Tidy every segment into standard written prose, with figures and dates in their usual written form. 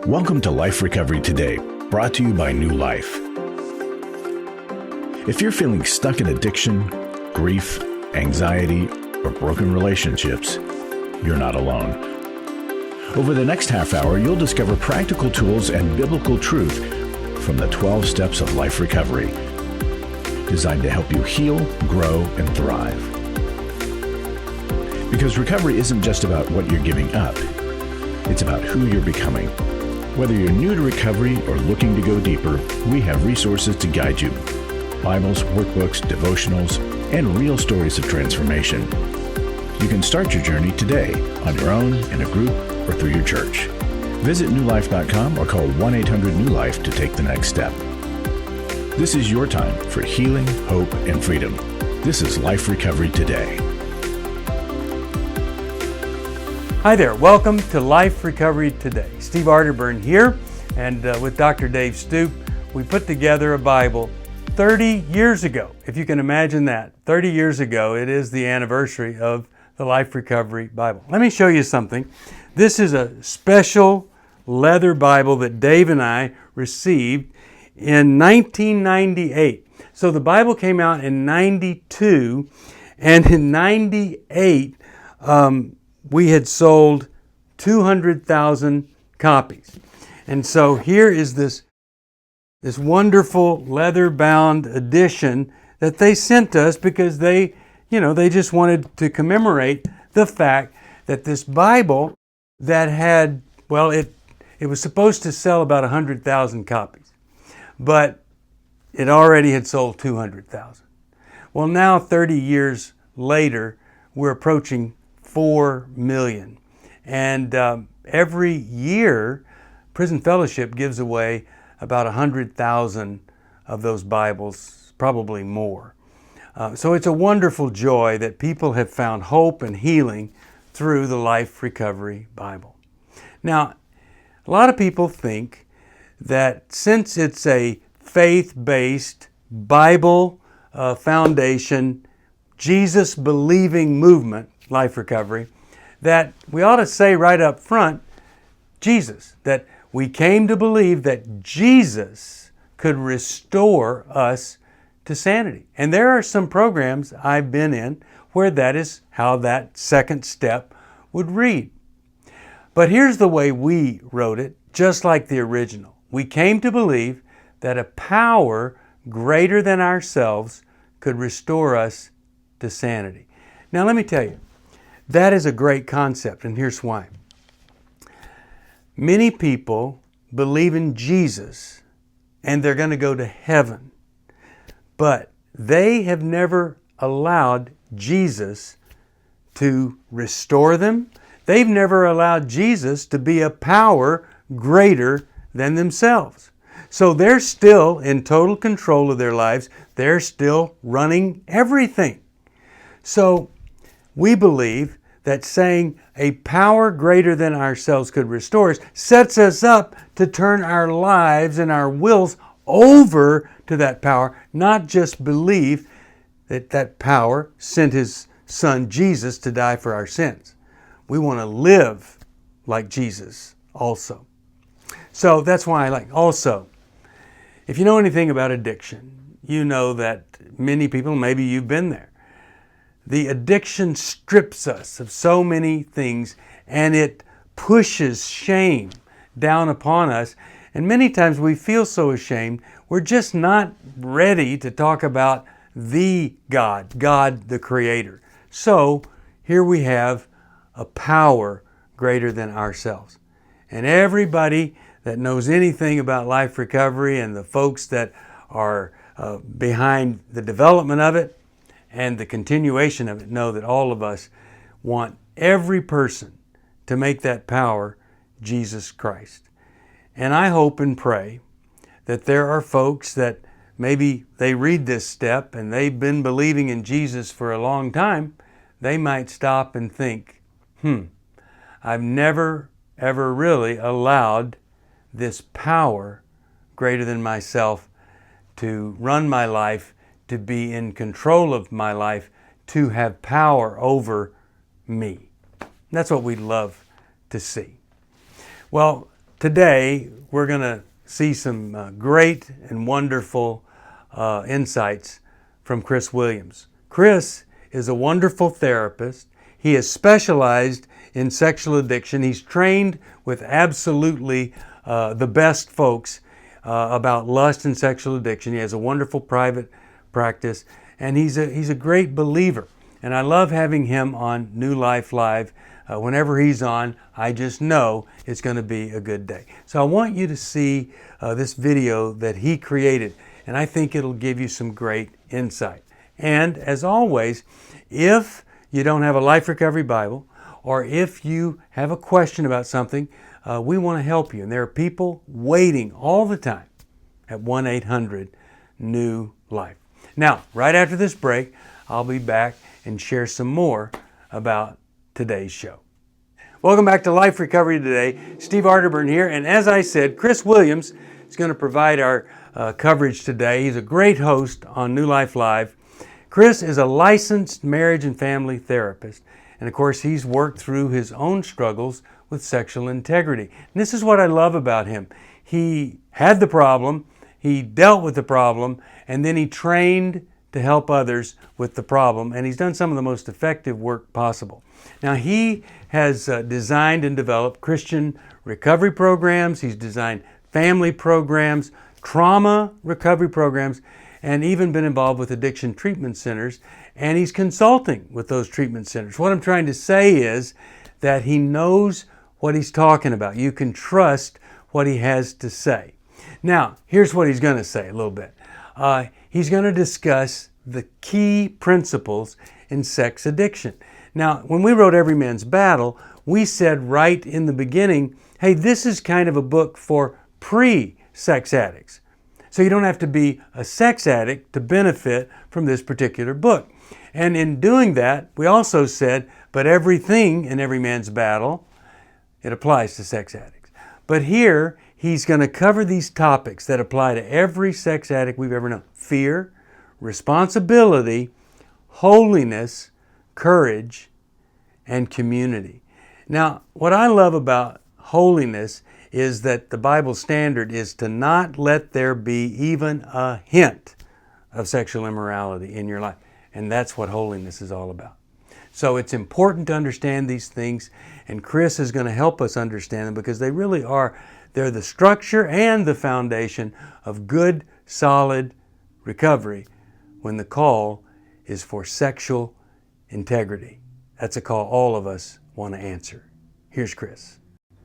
Welcome to Life Recovery Today, brought to you by New Life. If you're feeling stuck in addiction, grief, anxiety, or broken relationships, you're not alone. Over the next half hour, you'll discover practical tools and biblical truth from the 12 steps of life recovery, designed to help you heal, grow, and thrive. Because recovery isn't just about what you're giving up, it's about who you're becoming. Whether you're new to recovery or looking to go deeper, we have resources to guide you. Bibles, workbooks, devotionals, and real stories of transformation. You can start your journey today on your own, in a group, or through your church. Visit newlife.com or call 1-800-NEW-LIFE to take the next step. This is your time for healing, hope, and freedom. This is Life Recovery Today. Hi there, welcome to Life Recovery Today. Steve Arterburn here, and with Dr. 𝙇𝙄𝙁, we put together a Bible 30 years ago, if you can imagine that. 30 years ago, it is the anniversary of the Life Recovery Bible. Let me show you something. This is a special leather Bible that Dave and I received in 1998. So the Bible came out in 92, and in 98, we had sold 200,000 copies. And so here is this wonderful leather-bound edition that they sent us because they just wanted to commemorate the fact that this Bible that had, it was supposed to sell about 100,000 copies, but it already had sold 200,000. Well, now 30 years later, we're approaching 4 million. And every year, Prison Fellowship gives away about 100,000 of those Bibles, probably more. So it's a wonderful joy that people have found hope and healing through the Life Recovery Bible. Now, a lot of people think that since it's a faith-based Bible foundation, Jesus-believing movement, Life Recovery, that we ought to say right up front, Jesus, that we came to believe that Jesus could restore us to sanity. And there are some programs I've been in where that is how that second step would read. But here's the way we wrote it, just like the original. We came to believe that a power greater than ourselves could restore us to sanity. Now let me tell you, that is a great concept, and here's why. Many people believe in Jesus and they're going to go to heaven, but they have never allowed Jesus to restore them. They've never allowed Jesus to be a power greater than themselves. So they're still in total control of their lives. They're still running everything. So we believe that saying a power greater than ourselves could restore us sets us up to turn our lives and our wills over to that power, not just believe that that power sent His Son Jesus to die for our sins. We want to live like Jesus also. So that's why I like also. If you know anything about addiction, you know that many people, maybe you've been there. The addiction strips us of so many things, and it pushes shame down upon us. And many times we feel so ashamed, we're just not ready to talk about the God the Creator. So here we have a power greater than ourselves. And everybody that knows anything about life recovery and the folks that are behind the development of it and the continuation of it know that all of us want every person to make that power Jesus Christ. And I hope and pray that there are folks that maybe they read this step and they've been believing in Jesus for a long time. They might stop and think, I've never ever really allowed this power greater than myself to run my life, to be in control of my life, to have power over me. That's what we'd love to see. Well, Today, we're going to see some great and wonderful insights from Chris Williams. Chris is a wonderful therapist. He is specialized in sexual addiction. He's trained with absolutely the best folks about lust and sexual addiction. He has a wonderful private practice, and he's a great believer. And I love having him on New Life Live. Whenever he's on, I just know it's going to be a good day. So I want you to see this video that he created, and I think it'll give you some great insight. And as always, if you don't have a Life Recovery Bible, or if you have a question about something, we want to help you. And there are people waiting all the time at 1-800-NEW-LIFE. Now, right after this break, I'll be back and share some more about today's show. Welcome back to Life Recovery Today. Steve Arterburn here, and as I said, Chris Williams is going to provide our coverage today. He's a great host on New Life Live. Chris is a licensed marriage and family therapist, and of course he's worked through his own struggles with sexual integrity. And this is what I love about him. He had the problem, he dealt with the problem, and then he trained to help others with the problem, and he's done some of the most effective work possible. Now, he has designed and developed Christian recovery programs. He's designed family programs, trauma recovery programs, and even been involved with addiction treatment centers, and he's consulting with those treatment centers. What I'm trying to say is that he knows what he's talking about. You can trust what he has to say. Now, here's what he's going to say a little bit. He's going to discuss the key principles in sex addiction. Now, when we wrote Every Man's Battle, we said right in the beginning, hey, this is kind of a book for pre-sex addicts. So you don't have to be a sex addict to benefit from this particular book. And in doing that, we also said, but everything in Every Man's Battle, it applies to sex addicts. But here, he's going to cover these topics that apply to every sex addict we've ever known. Fear, responsibility, holiness, courage, and community. Now, what I love about holiness is that the Bible standard is to not let there be even a hint of sexual immorality in your life. And that's what holiness is all about. So it's important to understand these things, and Chris is going to help us understand them because they really are, they're the structure and the foundation of good, solid recovery when the call is for sexual integrity. That's a call all of us want to answer. Here's Chris.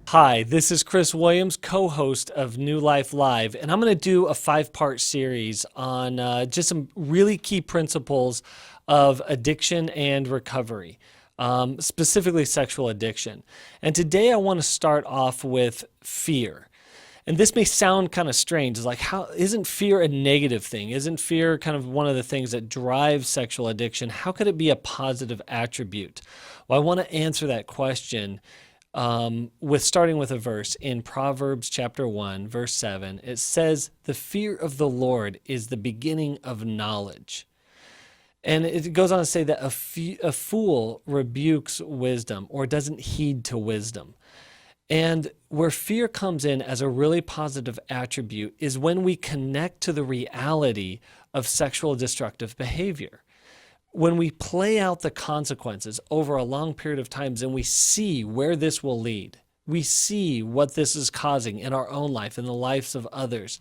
Hi, this is Chris Williams, co-host of New Life Live, and I'm going to do a 5-part series on just some really key principles of addiction and recovery, specifically sexual addiction. And today I want to start off with fear. And this may sound kind of strange. It's like, how isn't fear a negative thing? Isn't fear kind of one of the things that drives sexual addiction? How could it be a positive attribute? Well, I want to answer that question with starting with a verse in Proverbs chapter 1, verse 7. It says, "The fear of the Lord is the beginning of knowledge." And it goes on to say that a fool rebukes wisdom or doesn't heed to wisdom. And where fear comes in as a really positive attribute is when we connect to the reality of sexual destructive behavior. When we play out the consequences over a long period of time and we see where this will lead, we see what this is causing in our own life, in the lives of others,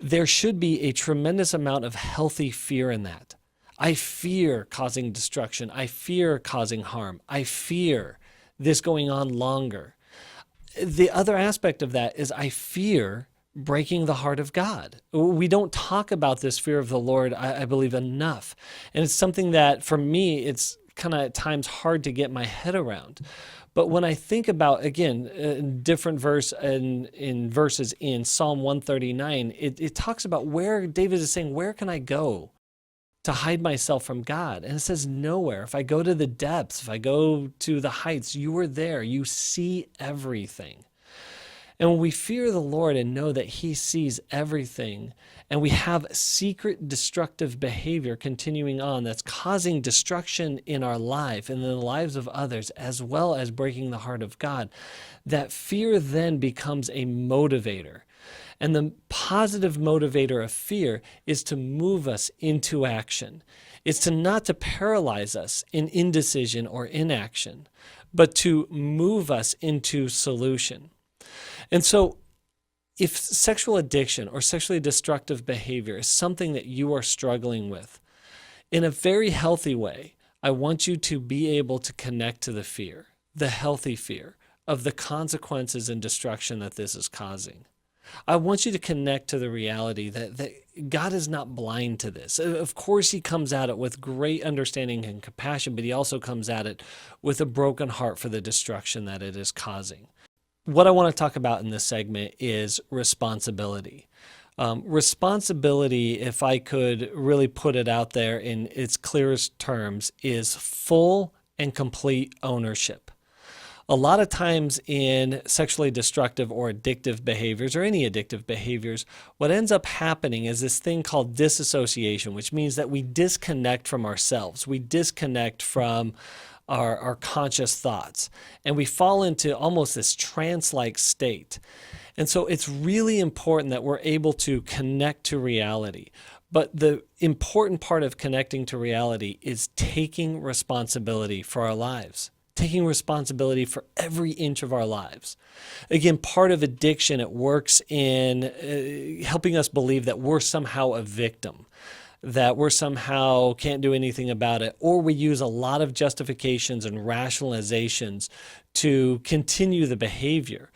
there should be a tremendous amount of healthy fear in that. I fear causing destruction. I fear causing harm. I fear this going on longer. The other aspect of that is I fear breaking the heart of God. We don't talk about this fear of the Lord, I believe, enough. And it's something that, for me, it's kind of at times hard to get my head around. But when I think about, again, different in verses in Psalm 139, it talks about where David is saying, where can I go to hide myself from God? And it says nowhere. If I go to the depths, if I go to the heights, you are there. You see everything. And when we fear the Lord and know that he sees everything, and we have secret destructive behavior continuing on that's causing destruction in our life and in the lives of others, as well as breaking the heart of God, that fear then becomes a motivator. And the positive motivator of fear is to move us into action. It's not to paralyze us in indecision or inaction, but to move us into solution. And so if sexual addiction or sexually destructive behavior is something that you are struggling with, in a very healthy way, I want you to be able to connect to the fear, the healthy fear of the consequences and destruction that this is causing. I want you to connect to the reality that God is not blind to this. Of course, he comes at it with great understanding and compassion, but he also comes at it with a broken heart for the destruction that it is causing. What I want to talk about in this segment is responsibility. Responsibility, if I could really put it out there in its clearest terms, is full and complete ownership. A lot of times in sexually destructive or addictive behaviors, or any addictive behaviors, what ends up happening is this thing called disassociation, which means that we disconnect from ourselves. We disconnect from our conscious thoughts, and we fall into almost this trance-like state. And so it's really important that we're able to connect to reality. But the important part of connecting to reality is taking responsibility for our lives. Taking responsibility for every inch of our lives. Again, part of addiction, it works in helping us believe that we're somehow a victim, that we're somehow can't do anything about it, or we use a lot of justifications and rationalizations to continue the behavior.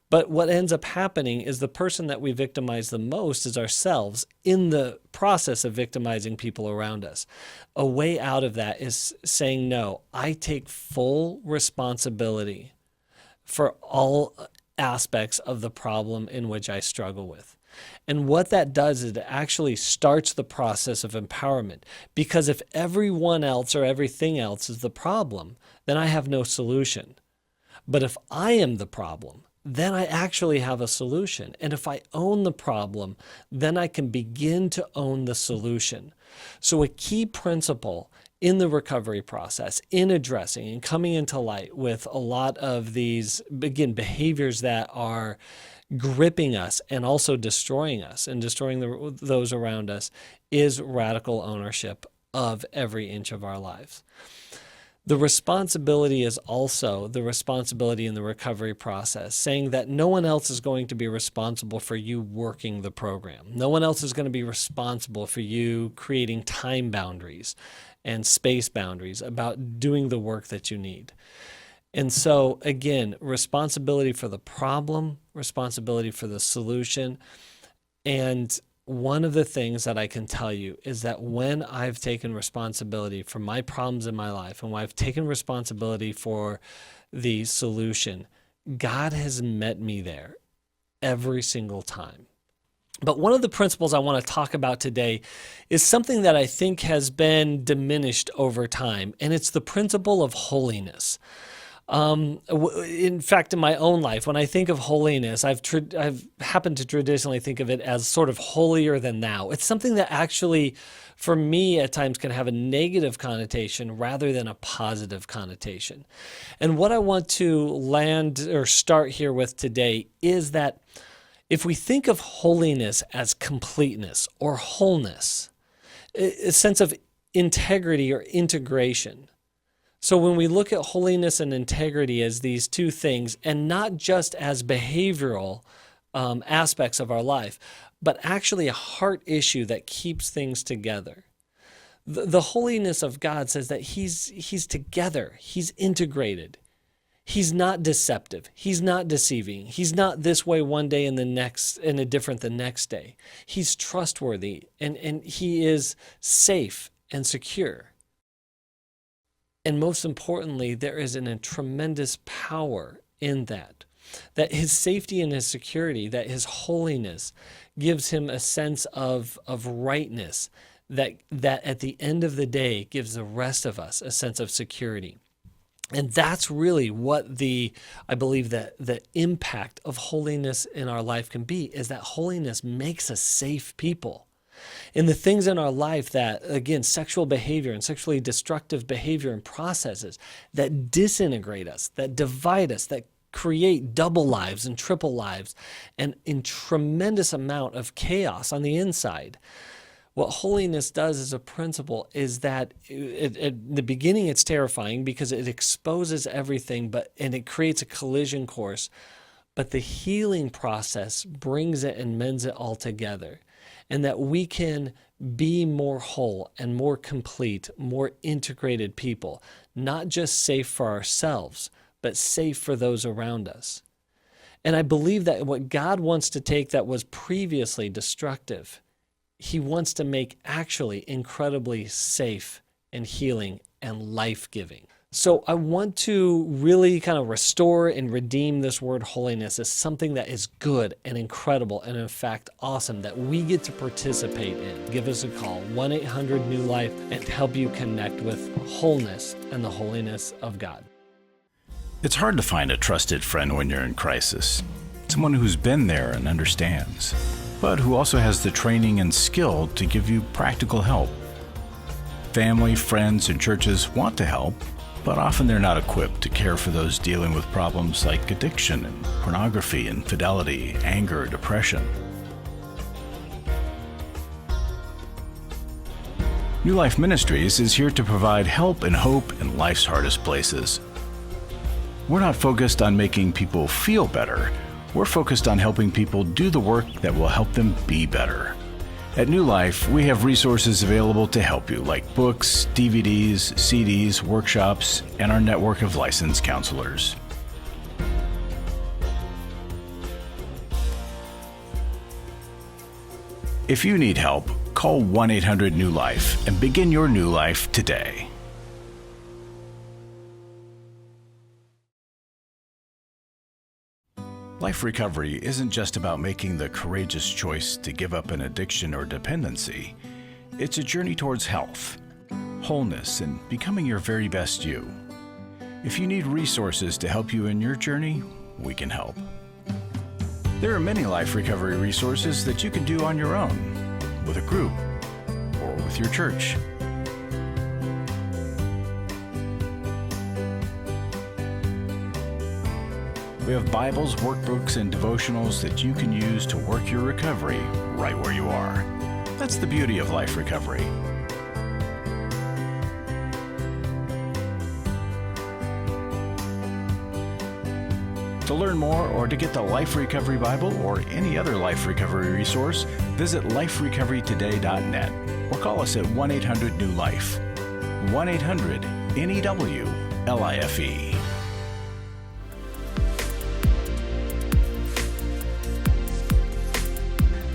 But what ends up happening is the person that we victimize the most is ourselves in the process of victimizing people around us. A way out of that is saying, no, I take full responsibility for all aspects of the problem in which I struggle with. And what that does is it actually starts the process of empowerment. Because if everyone else or everything else is the problem, then I have no solution. But if I am the problem, then I actually have a solution. And if I own the problem, then I can begin to own the solution. So a key principle in the recovery process, in addressing and coming into light with a lot of these, again, behaviors that are gripping us and also destroying us and destroying those around us, is radical ownership of every inch of our lives. The responsibility is also the responsibility in the recovery process, saying that no one else is going to be responsible for you working the program. No one else is going to be responsible for you creating time boundaries and space boundaries about doing the work that you need. And so, again, responsibility for the problem, responsibility for the solution. And one of the things that I can tell you is that when I've taken responsibility for my problems in my life and when I've taken responsibility for the solution, God has met me there every single time. But one of the principles I want to talk about today is something that I think has been diminished over time, and it's the principle of holiness. In fact, in my own life, when I think of holiness, I've happened to traditionally think of it as sort of holier than thou. It's something that actually, for me, at times can have a negative connotation rather than a positive connotation. And what I want to land or start here with today is that if we think of holiness as completeness or wholeness, a sense of integrity or integration. So when we look at holiness and integrity as these two things, and not just as behavioral aspects of our life, but actually a heart issue that keeps things together. The holiness of God says that He's together, He's integrated. He's not deceptive. He's not deceiving. He's not this way one day and a different the next day. He's trustworthy and He is safe and secure. And most importantly, there is a tremendous power in that His safety and His security, that His holiness gives Him a sense of rightness, that at the end of the day gives the rest of us a sense of security. And that's really what I believe that the impact of holiness in our life can be, is that holiness makes us safe people. In the things in our life that, again, sexual behavior and sexually destructive behavior and processes that disintegrate us, that divide us, that create double lives and triple lives, and in tremendous amount of chaos on the inside. What holiness does as a principle is that at the beginning it's terrifying because it exposes everything, and it creates a collision course. But the healing process brings it and mends it all together. And that we can be more whole and more complete, more integrated people, not just safe for ourselves, but safe for those around us. And I believe that what God wants to take that was previously destructive, He wants to make actually incredibly safe and healing and life-giving. So I want to really kind of restore and redeem this word holiness as something that is good and incredible and in fact awesome that we get to participate in. Give us a call, 1-800-NEW-LIFE, and help you connect with wholeness and the holiness of God. It's hard to find a trusted friend when you're in crisis, someone who's been there and understands, but who also has the training and skill to give you practical help. Family, friends, and churches want to help, but often they're not equipped to care for those dealing with problems like addiction and pornography, infidelity, anger, depression. New Life Ministries is here to provide help and hope in life's hardest places. We're not focused on making people feel better. We're focused on helping people do the work that will help them be better. At New Life, we have resources available to help you, like books, DVDs, CDs, workshops, and our network of licensed counselors. If you need help, call 1-800-NEW-LIFE and begin your new life today. Life recovery isn't just about making the courageous choice to give up an addiction or dependency. It's a journey towards health, wholeness, and becoming your very best you. If you need resources to help you in your journey, we can help. There are many life recovery resources that you can do on your own, with a group, or with your church. We have Bibles, workbooks, and devotionals that you can use to work your recovery right where you are. That's the beauty of life recovery. To learn more or to get the Life Recovery Bible or any other life recovery resource, visit liferecoverytoday.net or call us at 1-800-NEW-LIFE. 1-800-NEW-LIFE.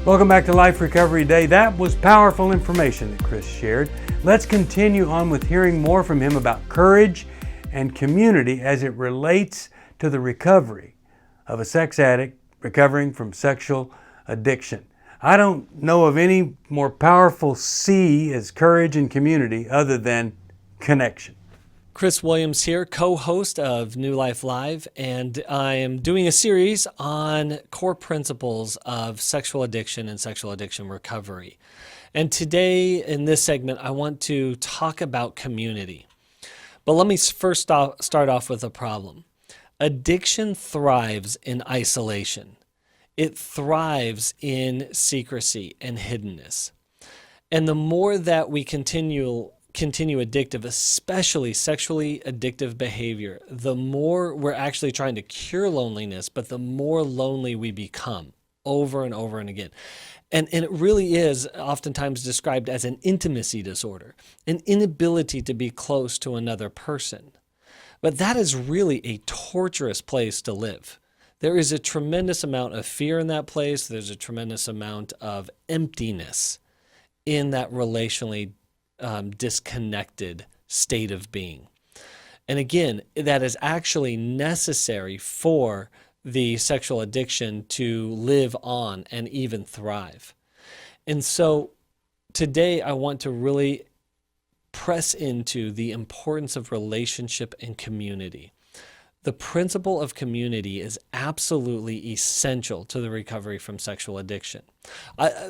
Welcome back to Life Recovery Day. That was powerful information that Chris shared. Let's continue on with hearing more from him about courage and community as it relates to the recovery of a sex addict recovering from sexual addiction. I don't know of any more powerful C as courage and community other than connection. Chris Williams here, co-host of New Life Live, and I am doing a series on core principles of sexual addiction and sexual addiction recovery. And today, in this segment, I want to talk about community. But let me first start off with a problem. Addiction thrives in isolation. It thrives in secrecy and hiddenness. And the more that we continue addictive, especially sexually addictive behavior, the more we're actually trying to cure loneliness, but the more lonely we become over and over and again. And it really is oftentimes described as an intimacy disorder, an inability to be close to another person. But that is really a torturous place to live. There is a tremendous amount of fear in that place. There's a tremendous amount of emptiness in that relationally disconnected state of being. And again, that is actually necessary for the sexual addiction to live on and even thrive. And so today I want to really press into the importance of relationship and community. The principle of community is absolutely essential to the recovery from sexual addiction.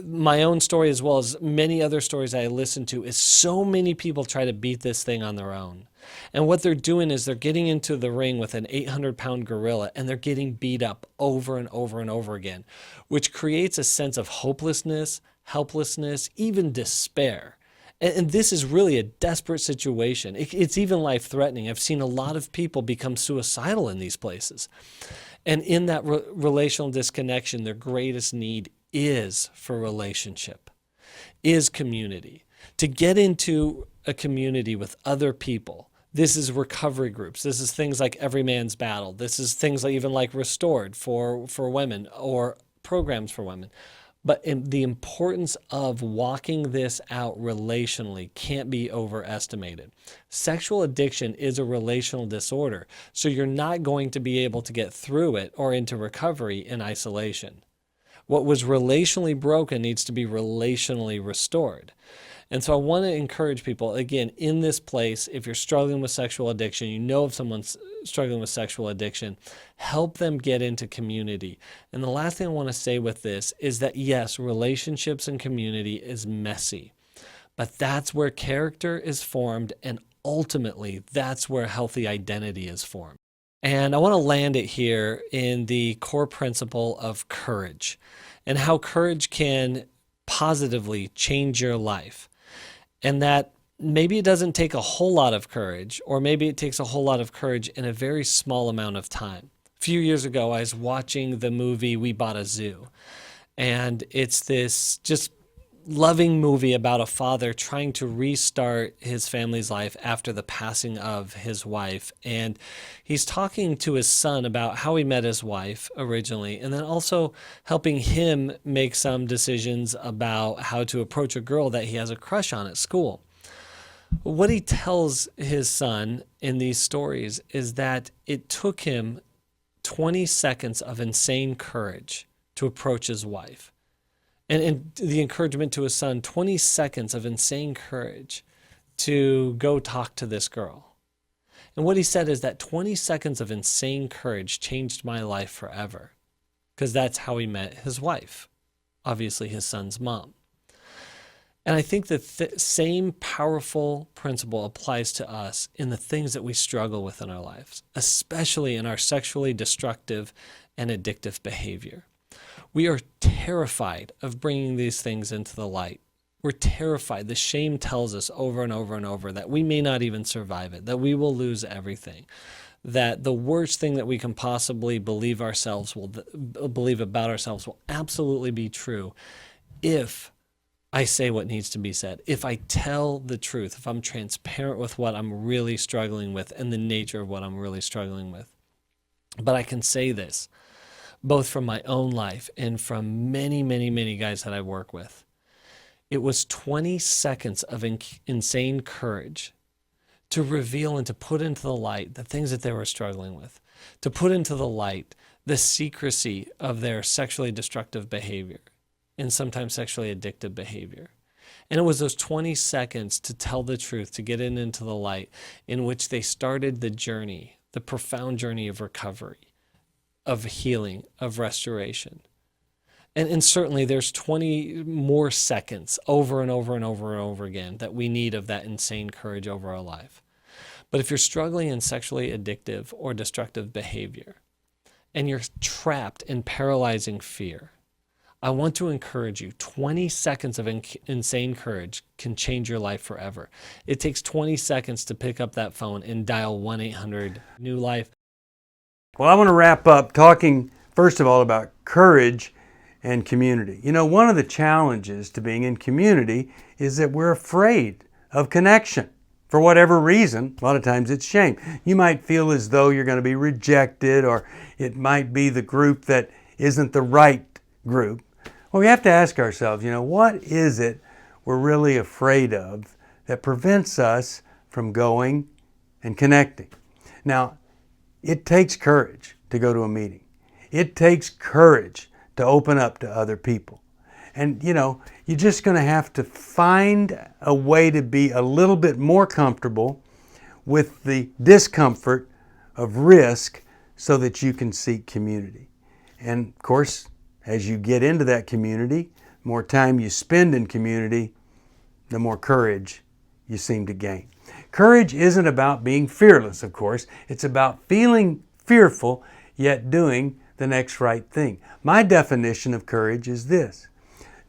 My own story, as well as many other stories I listen to, is so many people try to beat this thing on their own. And what they're doing is they're getting into the ring with an 800-pound gorilla, and they're getting beat up over and over and over again, which creates a sense of hopelessness, helplessness, even despair. And this is really a desperate situation. It's even life-threatening. I've seen a lot of people become suicidal in these places. And in that relational disconnection, their greatest need is for relationship, is community. To get into a community with other people. This is recovery groups. This is things like Every Man's Battle. This is things like even like Restored for women, or programs for women. But the importance of walking this out relationally can't be overestimated. Sexual addiction is a relational disorder, so you're not going to be able to get through it or into recovery in isolation. What was relationally broken needs to be relationally restored. And so I want to encourage people, again, in this place, if you're struggling with sexual addiction, you know if someone's struggling with sexual addiction, help them get into community. And the last thing I want to say with this is that, yes, relationships and community is messy, but that's where character is formed, and ultimately, that's where healthy identity is formed. And I want to land it here in the core principle of courage, and how courage can positively change your life. And that maybe it doesn't take a whole lot of courage, or maybe it takes a whole lot of courage in a very small amount of time. A few years ago, I was watching the movie We Bought a Zoo. And it's this just loving movie about a father trying to restart his family's life after the passing of his wife. And he's talking to his son about how he met his wife originally, and then also helping him make some decisions about how to approach a girl that he has a crush on at school. What he tells his son in these stories is that it took him 20 seconds of insane courage to approach his wife. And the encouragement to his son, 20 seconds of insane courage to go talk to this girl. And what he said is that 20 seconds of insane courage changed my life forever, because that's how he met his wife, obviously his son's mom. And I think the same powerful principle applies to us in the things that we struggle with in our lives, especially in our sexually destructive and addictive behavior. We are terrified of bringing these things into the light. We're terrified. The shame tells us over and over and over that we may not even survive it, that we will lose everything, that the worst thing that we can possibly believe about ourselves will absolutely be true if I say what needs to be said, if I tell the truth, if I'm transparent with what I'm really struggling with and the nature of what I'm really struggling with. But I can say this, both from my own life and from many, many, many guys that I work with. It was 20 seconds of insane courage to reveal and to put into the light the things that they were struggling with, to put into the light the secrecy of their sexually destructive behavior and sometimes sexually addictive behavior. And it was those 20 seconds to tell the truth, to get it into the light, in which they started the journey, the profound journey of recovery, of healing, of restoration. And certainly there's 20 more seconds over and over and over and over again that we need of that insane courage over our life. But if you're struggling in sexually addictive or destructive behavior, and you're trapped in paralyzing fear, I want to encourage you, 20 seconds of insane courage can change your life forever. It takes 20 seconds to pick up that phone and dial 1-800-NEW-LIFE. Well, I want to wrap up talking, first of all, about courage and community. You know, one of the challenges to being in community is that we're afraid of connection. For whatever reason, a lot of times it's shame. You might feel as though you're going to be rejected, or it might be the group that isn't the right group. Well, we have to ask ourselves, you know, what is it we're really afraid of that prevents us from going and connecting? Now, it takes courage to go to a meeting. It takes courage to open up to other people. And you're just going to have to find a way to be a little bit more comfortable with the discomfort of risk so that you can seek community. And of course, as you get into that community, the more time you spend in community, the more courage you seem to gain. Courage isn't about being fearless, of course. It's about feeling fearful, yet doing the next right thing. My definition of courage is this: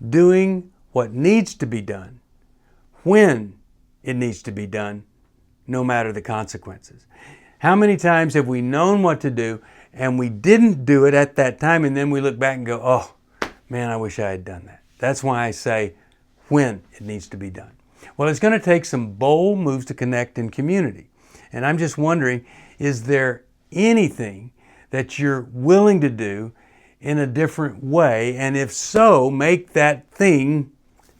doing what needs to be done, when it needs to be done, no matter the consequences. How many times have we known what to do and we didn't do it at that time, and then we look back and go, oh, man, I wish I had done that. That's why I say when it needs to be done. Well, it's going to take some bold moves to connect in community. And I'm just wondering, is there anything that you're willing to do in a different way? And if so, make that thing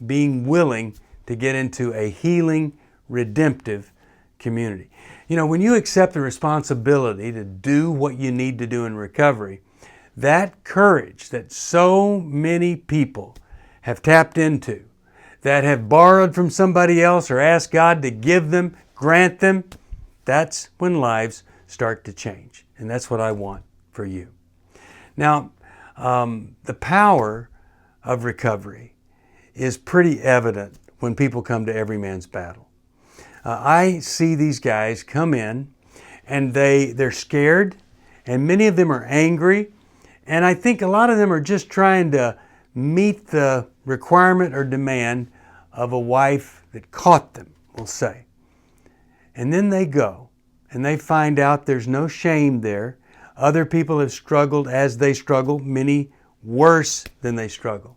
being willing to get into a healing, redemptive community. When you accept the responsibility to do what you need to do in recovery, that courage that so many people have tapped into, that have borrowed from somebody else or asked God to give them, grant them, that's when lives start to change. And that's what I want for you. Now, the power of recovery is pretty evident when people come to Every Man's Battle. I see these guys come in and they're scared, and many of them are angry, and I think a lot of them are just trying to meet the requirement or demand of a wife that caught them, we'll say. And then they go and they find out there's no shame there. Other people have struggled as they struggle, many worse than they struggle.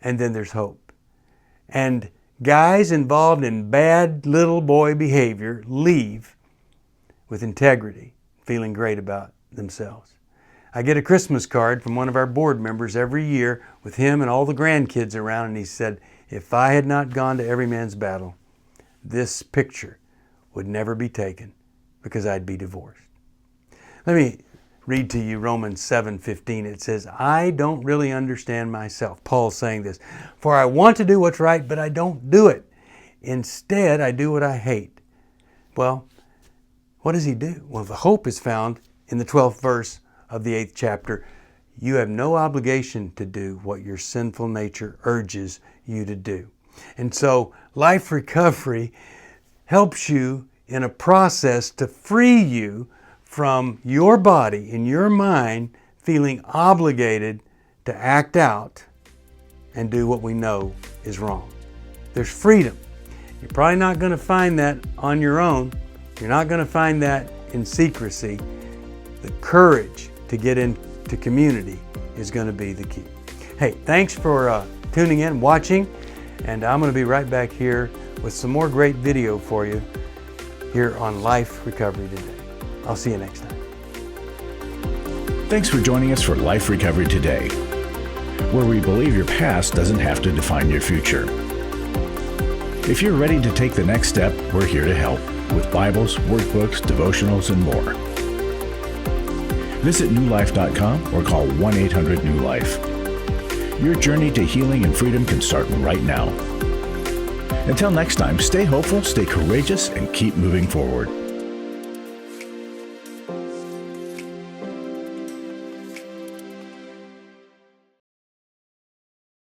And then there's hope. And guys involved in bad little boy behavior leave with integrity, feeling great about themselves. I get a Christmas card from one of our board members every year with him and all the grandkids around, and he said, if I had not gone to Every Man's Battle, this picture would never be taken because I'd be divorced. Let me read to you Romans 7:15. It says, I don't really understand myself. Paul's saying this. For I want to do what's right, but I don't do it. Instead, I do what I hate. Well, what does he do? Well, the hope is found in the 12th verse of the 8th chapter. You have no obligation to do what your sinful nature urges you to do. And so life recovery helps you in a process to free you from your body and your mind feeling obligated to act out and do what we know is wrong. There's freedom. You're probably not going to find that on your own. You're not going to find that in secrecy. The courage to get into community is going to be the key. Hey, thanks for tuning in, watching, and I'm going to be right back here with some more great video for you here on Life Recovery Today. I'll see you next time. Thanks for joining us for Life Recovery Today, where we believe your past doesn't have to define your future. If you're ready to take the next step, we're here to help with Bibles, workbooks, devotionals, and more. Visit newlife.com or call 1-800-NEW-LIFE. Your journey to healing and freedom can start right now. Until next time, stay hopeful, stay courageous, and keep moving forward.